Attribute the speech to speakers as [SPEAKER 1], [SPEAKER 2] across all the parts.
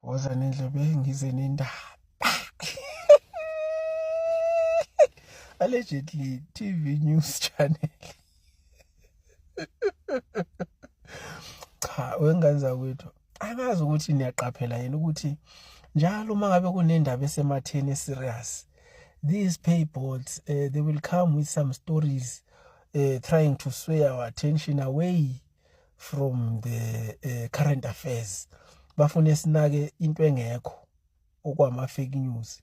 [SPEAKER 1] Woza nendlebe ngize nendaba. Allegedly TV news channel. Cha, wenganza kwethu. Angazi ukuthi niyaqaphela yini ukuthi njalo mangabe kunendaba esematheni serious. These paperboards they will come with some stories trying to sway our attention away from the current affairs. Bafune sinake into engekho okwama fake news.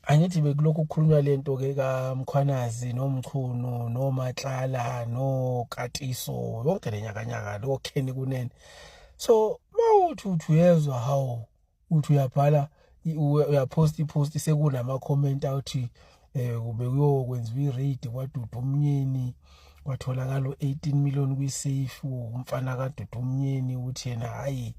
[SPEAKER 1] Angithi bekulokhu kukhulunywa lento ke kaMkhwanazi noMchunu noMatlala noKatiso yonke lenyakanyaka lo Kenny Kunene. So mawuthi uyezwa how uthi uyabhala uyapost sekunama comment awuthi kube kuyokwenziwa iraid kwaDudu Umnyeni kwatholakala 18 million kwisafe umfana kaDudu Umnyeni uthi yena hayi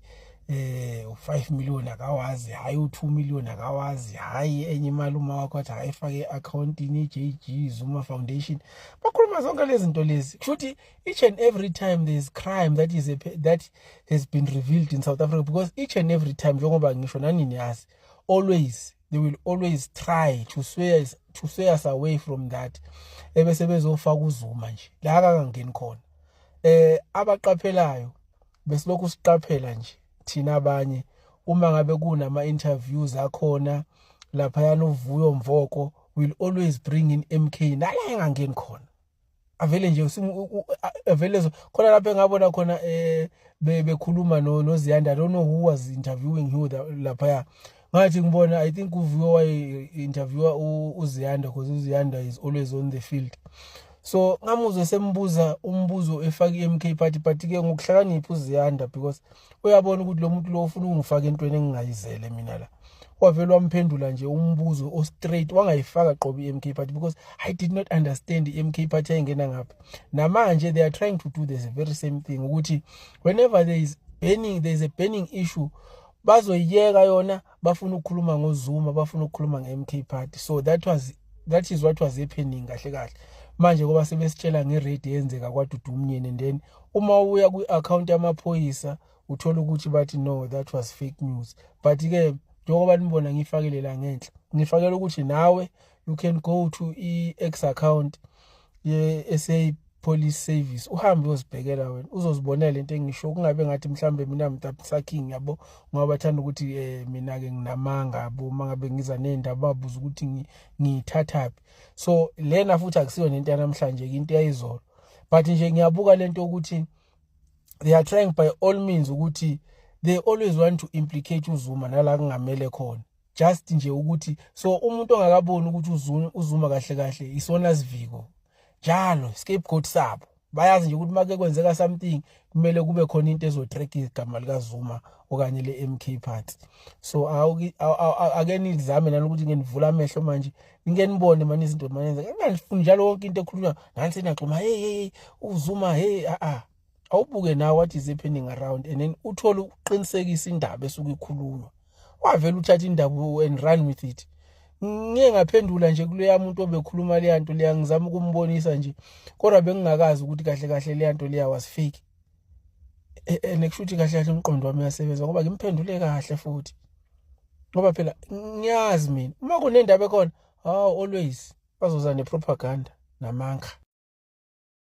[SPEAKER 1] 5 million akawazi hayi u2 million akawazi hayi enye imali uma wakho athi ayifake account ni JG Zuma Foundation. Bakhuluma zonke lezi zinto lezi futhi each and every time there is crime that has been revealed in South Africa, because each and every time njengoba ngisho nani niyazi always they will always try to sway us away from that ebese bezofaka uZuma nje la akangeni khona. Abaqaphelayo besilokhu siqaphela nje thina abanye uma ngabe kunama interviews akhona lapha yana uVuyo Mvoko will always bring in MK nala engangeni khona. Avele nje avele khona lapha engabona khona bekhuluma noZiyanda. I don't know who was interviewing who lapha. Ngathi ngibona I think uVuyo waye interviewer uZiyanda because uZiyanda is always on the field. So ngamuzwe sembuza umbuzo efaka iMK party ke ngokuhlakanipha uZiyanda because uyabona ukuthi lo muntu lo ufuna ungifaka entweni engingayizele mina la. Wavela wamphendula nje umbuzo o straight wangayifaka qobi iMK party because I did not understand iMK party ayingena ngapha. Namanje they are trying to do this very same thing ukuthi whenever there is a burning issue bazoyiyeka yona bafuna ukukhuluma ngoZuma bafuna ukukhuluma ngeMK party. So that is what was happening kahle kahle. Manje ngoba sebesitshela ngeraid yenzeka kwaDudu Umnyeni and then uma uya kwi-account yamaphoyisa uthola ukuthi bathi no that was fake news. But ke njengoba nibona ngifakele la ngenhla ngifakela ukuthi nawe you can go to i-X account ye-SA Police Service uhambe uzibhekela wena uzozibonela into engisho kungabe ngathi mhlambe mina mtapisaking yabo ngoba bathanda ukuthi mina ke nginamanga yabo mangabe ngiza nendaba babuza ukuthi ngithathaphi. So lena futhi akusiyo nento yanamhlanje into yayizolo, but nje ngiyabuka lento ukuthi they are trying by all means ukuthi they always want to implicate uZuma nala kungamele khona just nje ukuthi so umuntu ongakaboni ukuthi uZuma kahle kahle isona siviko njalo scapegoat sabo bayazi nje ukuthi make kwenzeka something kumele kube khona into ezotrack igama likaZuma okanye leMK party. So ake nizame nalo ukuthi ngenivula amehlo manje ngenibone manje izinto manenza ngangifuni njalo wonke into ekhulunywa nansi naxuma hey uZuma awubuke now what is happening around and then uthola uqinisekisa indaba esuke ikhulunywa wavela uthatha indaba and run with it. Ngeke ngaphendula nje kuleya muntu obekhuluma le yanto leya ngizama ukumbonisa nje kodwa bengingakazi ukuthi kahle kahle le yanto leya was fake. Nekushuthi kahle kahle umqondo wami uyasebenza ngoba ngimphendule kahle futhi ngoba phela ngiyazi mina uma kunendaba ekhona always bazoza nepropaganda namanga.